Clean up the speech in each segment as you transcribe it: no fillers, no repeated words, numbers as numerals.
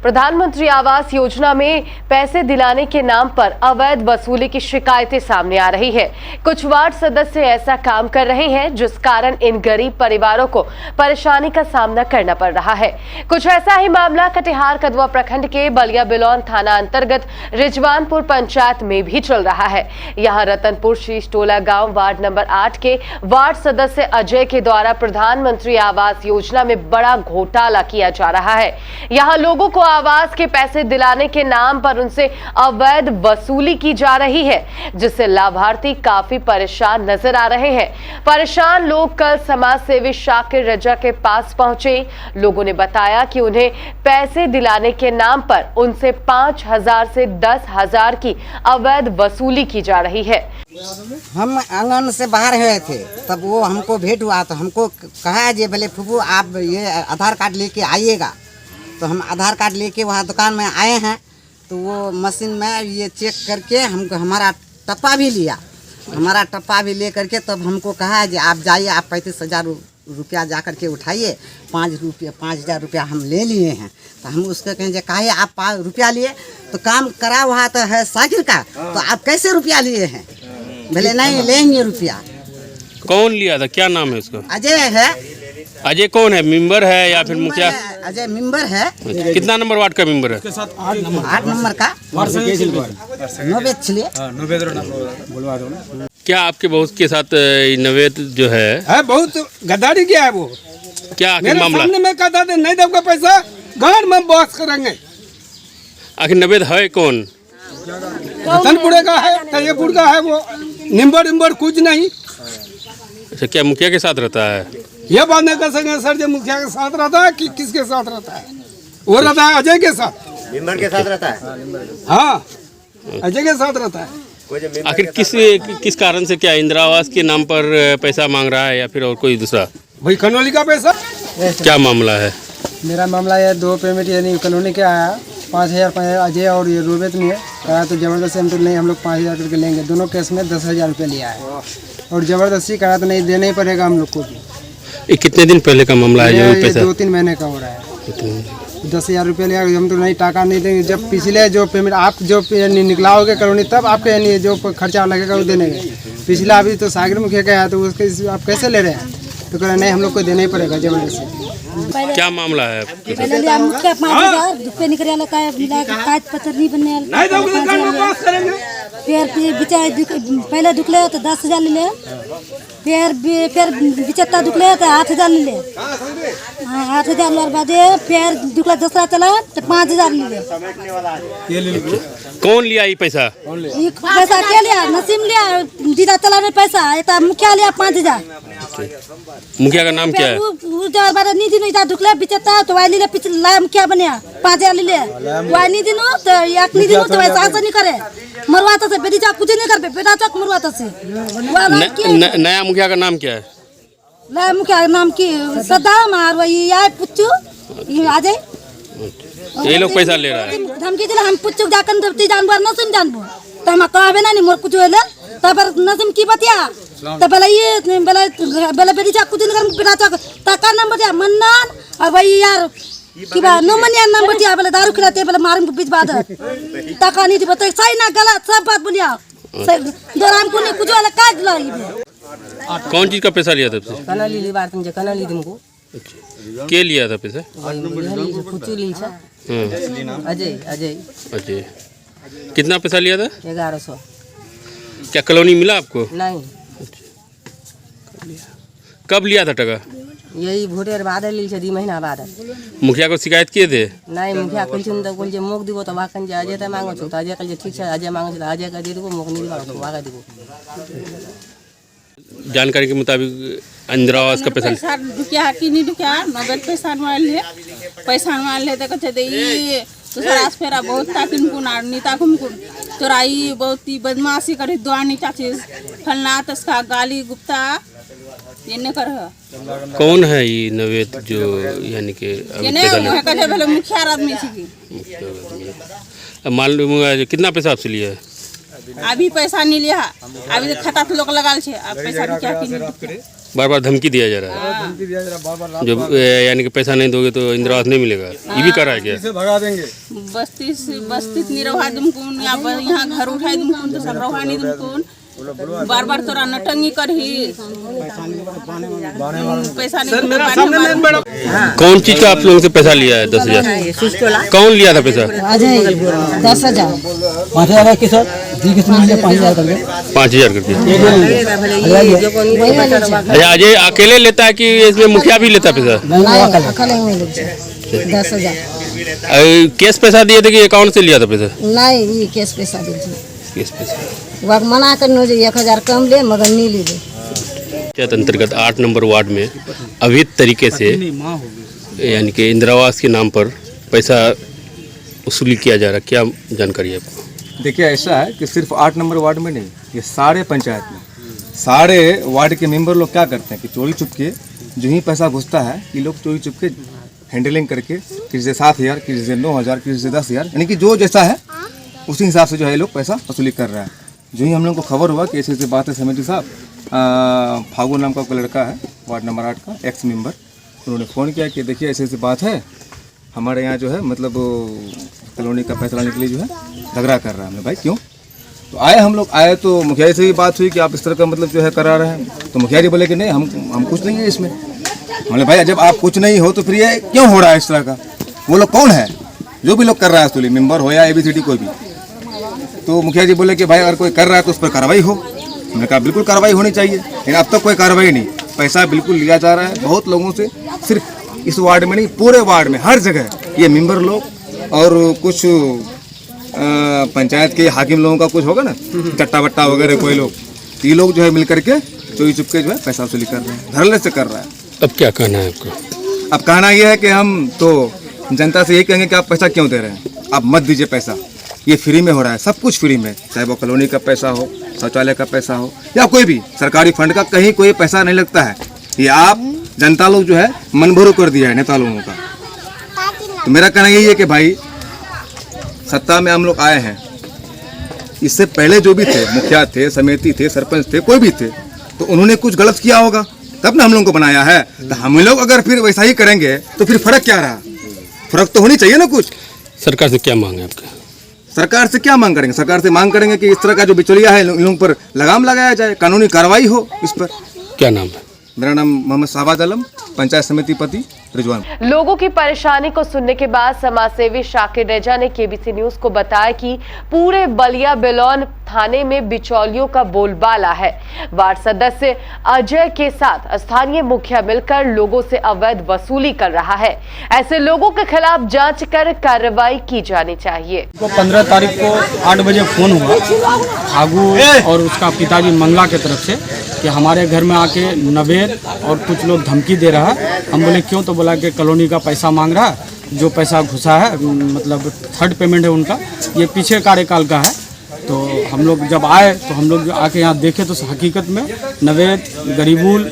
प्रधानमंत्री आवास योजना में पैसे दिलाने के नाम पर अवैध वसूली की शिकायतें सामने आ रही है। कुछ वार्ड सदस्य ऐसा काम कर रहे हैं जिस कारण इन गरीब परिवारों को परेशानी का सामना करना पड़ रहा है। कुछ ऐसा ही मामला कटिहार कदवा प्रखंड के बलिया बिलौन थाना अंतर्गत रिजवानपुर पंचायत में भी चल रहा है। यहाँ रतनपुर शीश टोला गाँव वार्ड नंबर 8 के वार्ड सदस्य अजय के द्वारा प्रधानमंत्री आवास योजना में बड़ा घोटाला किया जा रहा है। यहाँ लोगों को आवास के पैसे दिलाने के नाम पर उनसे अवैध वसूली की जा रही है, जिससे लाभार्थी काफी परेशान नजर आ रहे हैं। परेशान लोग कल समाज सेवी शाकिर रजा के पास पहुंचे। लोगों ने बताया कि उन्हें पैसे दिलाने के नाम पर उनसे 5,000 से 10,000 की अवैध वसूली की जा रही है। हम आंगन से बाहर हुए थे, तब वो हमको भेंट हुआ तो हमको कहा जे भले फूफू आप ये आधार कार्ड लेके आइएगा। तो हम आधार कार्ड लेके वहाँ दुकान में आए हैं, तो वो मशीन में ये चेक करके हमको हमारा टप्पा भी लिया। हमारा टप्पा भी ले करके तब हमको कहा जे आप जाइए, आप 35,000 रुपया जा करके उठाइए। 5,000 रुपया हम ले लिए हैं। तो हम उसको कहें जे काहे आप रुपया लिए, तो काम करा हुआ तो है साकिर का, तो आप कैसे रुपया लिए हैं? भले नहीं लेंगे रुपया। कौन लिया था, क्या नाम है उसका? अजय है। अजय कौन है, मेंबर है या फिर मुखिया? अजय मेंबर है। कितना नंबर वार्ड का मेंबर है? 8 नंबर का। क्या आपके बहुत के साथ नवेद जो है बहुत गद्दारी किया है वो। क्या आखिर मेरे मामला? सामने में कहता था नहीं दूंगा पैसा, घर में बॉक्स करेंगे। आखिर नवेद है कौन? रतनपुरे का है, तैयपुर का है। वो निम्बर कुछ नहीं। अच्छा, क्या मुखिया के साथ रहता है? ये बात नहीं कर सकेंगे सर, जो मुखिया के साथ रहता है कि किसके साथ रहता है? वो रहता है अजय के साथ। मेंबर के साथ रहता है। हाँ, अजय के साथ रहता है। आखिर किस कारण से, क्या इंदिरा आवास के नाम पर पैसा मांग रहा है या फिर और कोई दूसरा? वही कनौली का पैसा। क्या मामला है? मेरा मामला है 2 पेमेंट यानी कॉलोनी का आया 5,000 अजय और ये रोबेत में कहा, तो ज़बरदस्ती हम तो नहीं, हम लोग 5,000 करके लेंगे। दोनों केस में 10,000 रुपये लिया है और ज़बरदस्ती कहा तो नहीं, देना ही पड़ेगा हम लोग को भी। ये कितने दिन पहले का मामला है? ये 2-3 महीने का हो रहा है। 10,000 रुपये लिया, हम तो नहीं टाका नहीं देंगे। जब पिछले जो पेमेंट आप जो निकला होगा कॉलोनी, तब आपके यानी जो खर्चा लगेगा वो देने गए। पिछला अभी तो सागर मुखिया का है, तो उसके आप कैसे ले रहे हैं? तो कह रहे नहीं, हम लोग को देना ही पड़ेगा ज़बरदस्ती। क्या मामला है? पहले लिया मुख्य 5,000 रुपये निकल आला का मिला के काट पत्थर नहीं बनने वाला। फिर पहले दुखले तो 10,000 ले ले, फिर बिचत्ता दुखले तो 8,000 ले ले। हाँ, 8,000 लेने बाद फिर दुखला दूसरा चला तो 5,000 ले ले। कौन लिया ये पैसा? पैसा क्या लिया? नसीम लिया, दीदा चला में पैसा। ये मुखिया लिया 5,000। मुखिया का नाम क्या है? नहीं दिनों इधर दुखले बिचत्ता तो वाली ले पिछला मुखिया बने 5,000 ले ले। वाली दिनों तो एक नहीं दिनों तो वैसा नहीं करे, मरवाता से बेटी कुछ नहीं कर बेटा तक मरवाता से। नया मुखिया का नाम क्या है? नया मुखिया का नाम की सदाम और वही आए पुच्चू आ जाए। ये लोग पैसा ले रहा है। धमकी दिला हम पुच्चू जाकर जानवर नसीम जानबो तो हम कहबे ना नहीं मोर कुछ होले तब नसीम की बतिया तो बेला ये बेला बेटी कुछ नहीं कर बेटा तक टाका नंबर दिया मन्नान और वही यार कि बा नमनिया नंबर दिया बेला दारू खिलाते बेला मारम के बीच बाद टाका नहीं दिबो तो सही ना गलत सब बात बोलिया दराम को नहीं कुछ वाला काट लाई। कौन चीज का पैसा लिया था आपसे? कनाली ली बात मुझे कनाली तुमको के लिया था पैसा? कुछ ली था। अजय अजय अजय कितना पैसा लिया था? 1100। क्या कॉलोनी मिला आपको? नहीं। कब लिया था टका? यही भोटेर बाद ली से 2 महीना बाद। मुखिया को शिकायत किए थे? नहीं, मुखिया कल तो बोल मुख दिबो तो वाकन जे अजय मांगो तो अजय कल ठीक है अजय मांगो तो अजय का दे देबो, मुख नहीं मांगो तो वाका देबो। जानकारी के मुताबिक इंदिरा आवास का पैसा ढुकिया कि नहीं ढुकिया नगद पैसा माल ले तो कहते दे तो सरास फेरा बहुत ताकिन कुन नीता कुमकुन चोराई बहुत ही बदमाशी करे दुआनी चाचीज फलना तस्का गाली गुप्ता ये न कर। कौन है ये नवेद जो यानी कि कहते भले मुखिया आदमी छी? मालूम हुआ कितना पैसा आपसे लिया है? अभी पैसा नहीं लिया, अभी तो खाता लोग लगा छे। अब पैसा क्या कि बार बार धमकी दिया जा रहा है। धमकी दिया जरा बार-बार जब यानी कि पैसा नहीं दोगे तो इंदिरा आवास नहीं मिलेगा, ये भी करा है क्या? से भगा देंगे। बस्ती निरवा दुमकुन या यहाँ घर उठाई दुमकुन तो सब रवानी दुमकुन बार बार तोरा नटंगी करही पैसा नहीं। कौन चीज का आप लोगों से पैसा लिया है? 10,000। कौन लिया था पैसा? 10,000 5,000 के साथ 5,000 करके 5,000 करके। अच्छा, अजय अकेले लेता है कि इसमें मुखिया भी लेता है पैसा? 10,000 कैश पैसा दिए थे कि अकाउंट से लिया था पैसा? नहीं ये केस पैसा दीजिए कैश पैसा। वक्त मना करने जो 1,000 कम ले मगर नहीं ले पंचायत अंतर्गत 8 नंबर वार्ड में अवैध तरीके से यानी कि इंदिरा आवास के नाम पर पैसा वसूली किया जा रहा है, क्या जानकारी है आपको? देखिए ऐसा है कि सिर्फ 8 नंबर वार्ड में नहीं, ये सारे पंचायत में सारे वार्ड के मेंबर लोग क्या करते हैं कि चोरी चुपके जो ही पैसा घुसता है ये लोग चोरी चुपके हैंडलिंग करके किसी से 7,000, किसी से 9,000, किसी से 10,000, यानी कि जो जैसा है उसी हिसाब से जो है ये लोग पैसा वसूली कर रहा है। जो ही हम लोग को खबर हुआ कि ऐसे बात है समिति साहब, फागू नाम का कोई लड़का है वार्ड नंबर 8 का एक्स मेंबर, उन्होंने फ़ोन किया कि देखिए ऐसे बात है, हमारे यहाँ जो है मतलब कॉलोनी का पैसा लाने के लिए जो है झगड़ा कर रहा है। हमने भाई क्यों? तो हम लोग आए तो मुखिया जी से भी बात हुई कि आप इस तरह का मतलब जो है करा रहे हैं, तो मुखिया जी बोले कि नहीं हम कुछ नहीं है इसमें। हमने भाई जब आप कुछ नहीं हो तो फिर ये क्यों हो रहा है इस तरह का? वो लोग कौन है जो भी लोग कर रहा है वसूली, मेंबर हो या ABCD कोई भी? तो मुखिया जी बोले कि भाई अगर कोई कर रहा है तो उस पर कार्रवाई हो। हमने कहा बिल्कुल कार्रवाई होनी चाहिए, लेकिन अब तक कोई कार्रवाई नहीं, पैसा बिल्कुल लिया जा रहा है बहुत लोगों से, सिर्फ इस वार्ड में नहीं पूरे वार्ड में हर जगह ये मेंबर लोग और कुछ पंचायत के हाकिम लोगों का कुछ होगा ना चट्टा बट्टा वगैरह कोई लोग, ये लोग जो है मिल करके चोरी चुपके जो है पैसा वसूली कर रहे हैं, धड़ल्ले से कर रहा है। अब क्या कहना है आपका? अब कहना यह है कि हम तो जनता से यही कहेंगे कि आप पैसा क्यों दे रहे हैं, आप मत दीजिए पैसा, ये फ्री में हो रहा है, सब कुछ फ्री में, चाहे वो कॉलोनी का पैसा हो, शौचालय का पैसा हो या कोई भी सरकारी फंड का, कहीं कोई पैसा नहीं लगता है। ये आप जनता लोग जो है मन भरो कर दिया है नेता लोगों का। तो मेरा कहना यही है कि भाई सत्ता में हम लोग आए हैं, इससे पहले जो भी थे मुखिया थे, समिति थे, सरपंच थे, कोई भी थे, तो उन्होंने कुछ गलत किया होगा तब ना हम लोगों को बनाया है। तो हम लोग अगर फिर वैसा ही करेंगे तो फिर फर्क क्या रहा? फर्क तो होनी चाहिए ना कुछ। सरकार से क्या मांग है आपका? सरकार से क्या मांग करेंगे? सरकार से मांग करेंगे कि इस तरह का जो बिचौलिया है इन लोगों पर लगाम लगाया जाए, कानूनी कार्रवाई हो इस पर। क्या नाम है? मेरा नाम मोहम्मद शाहबाज आलम, पंचायत समिति पति रिजवान। लोगों की परेशानी को सुनने के बाद समाजसेवी शाकिर रेजा ने केबीसी न्यूज को बताया कि पूरे बलिया बेलौन थाने में बिचौलियों का बोलबाला है। वार्ड सदस्य अजय के साथ स्थानीय मुखिया मिलकर लोगों से अवैध वसूली कर रहा है। ऐसे लोगों के खिलाफ जांच कर कार्रवाई की जानी चाहिए। 15 तारीख को 8 बजे फोन हुआ फागू और उसका पिताजी मंगला की तरफ से कि हमारे घर में आके नवेद और कुछ लोग धमकी दे रहा है। हम बोले क्यों? तो बोला कि कॉलोनी का पैसा मांग रहा है, जो पैसा घुसा है मतलब 3rd पेमेंट है उनका, ये पीछे कार्यकाल का है। तो हम लोग जब आए तो हम लोग आके यहाँ देखे तो हकीकत में नवेद, गरीबुल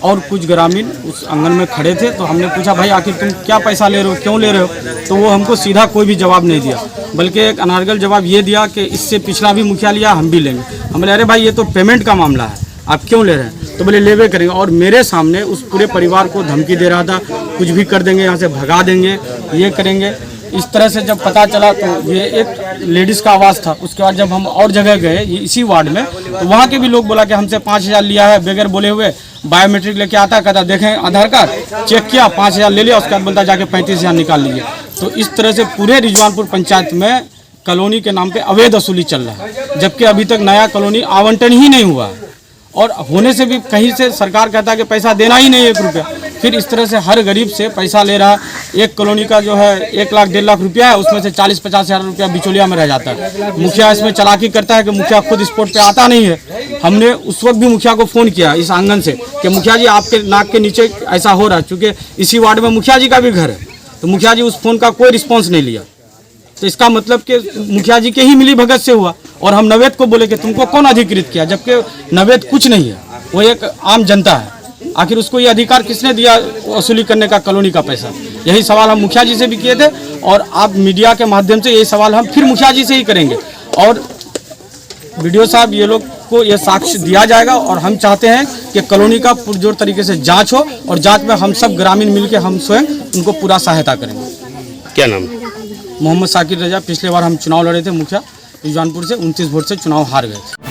और कुछ ग्रामीण उस आंगन में खड़े थे। तो हमने पूछा भाई आखिर तुम क्या पैसा ले रहे हो, क्यों ले रहे हो? तो वो हमको सीधा कोई भी जवाब नहीं दिया, बल्कि एक अनारगल जवाब ये दिया कि इससे पिछला भी मुखिया लिया, हम भी लेंगे। हम बोले अरे भाई ये तो पेमेंट का मामला है, आप क्यों ले रहे हैं? तो बोले लेवे करेंगे। और मेरे सामने उस पूरे परिवार को धमकी दे रहा था, कुछ भी कर देंगे, यहाँ से भगा देंगे, ये करेंगे। इस तरह से जब पता चला तो ये एक लेडीज़ का आवाज़ था। उसके बाद जब हम और जगह गए ये इसी वार्ड में, तो वहाँ के भी लोग बोला कि हमसे 5,000 लिया है बगैर बोले हुए, बायोमेट्रिक लेके आता, कहता देखें आधार कार्ड चेक किया, 5,000 ले लिया, उसके बाद बोलता जाके 35,000 निकाल लीजिए। तो इस तरह से पूरे रिजवानपुर पंचायत में कॉलोनी के नाम पे अवैध वसूली चल रहा है, जबकि अभी तक नया कॉलोनी आवंटन ही नहीं हुआ है। और होने से भी कहीं से सरकार कहता है कि पैसा देना ही नहीं 1 रुपया, फिर इस तरह से हर गरीब से पैसा ले रहा है। एक कॉलोनी का जो है 1 लाख 1.5 लाख रुपया है, उसमें से 40-50 हज़ार रुपया बिचौलिया में रह जाता है। मुखिया इसमें चालाकी करता है कि मुखिया खुद स्पॉट पे आता नहीं है। हमने उस वक्त भी मुखिया को फ़ोन किया इस आंगन से कि मुखिया जी आपके नाक के नीचे ऐसा हो रहा है, चूँकि इसी वार्ड में मुखिया जी का भी घर है। तो मुखिया जी उस फ़ोन का कोई रिस्पॉन्स नहीं लिया। तो इसका मतलब कि मुखिया जी के ही मिली भगत से हुआ। और हम नवेद को बोले कि तुमको कौन अधिकृत किया, जबकि नवेद कुछ नहीं है, वो एक आम जनता है। आखिर उसको ये अधिकार किसने दिया वसूली करने का कॉलोनी का पैसा? यही सवाल हम मुखिया जी से भी किए थे और आप मीडिया के माध्यम से यही सवाल हम फिर मुखिया जी से ही करेंगे। और वीडियो साहब ये लोग आपको ये साक्ष्य दिया जाएगा और हम चाहते हैं कि कॉलोनी का पुरजोर तरीके से जांच हो और जांच में हम सब ग्रामीण मिलकर हम स्वयं उनको पूरा सहायता करेंगे। क्या नाम है? मोहम्मद साकिर रजा, पिछले बार हम चुनाव लड़े थे मुखिया जौनपुर से, 29 वोट से चुनाव हार गए थे।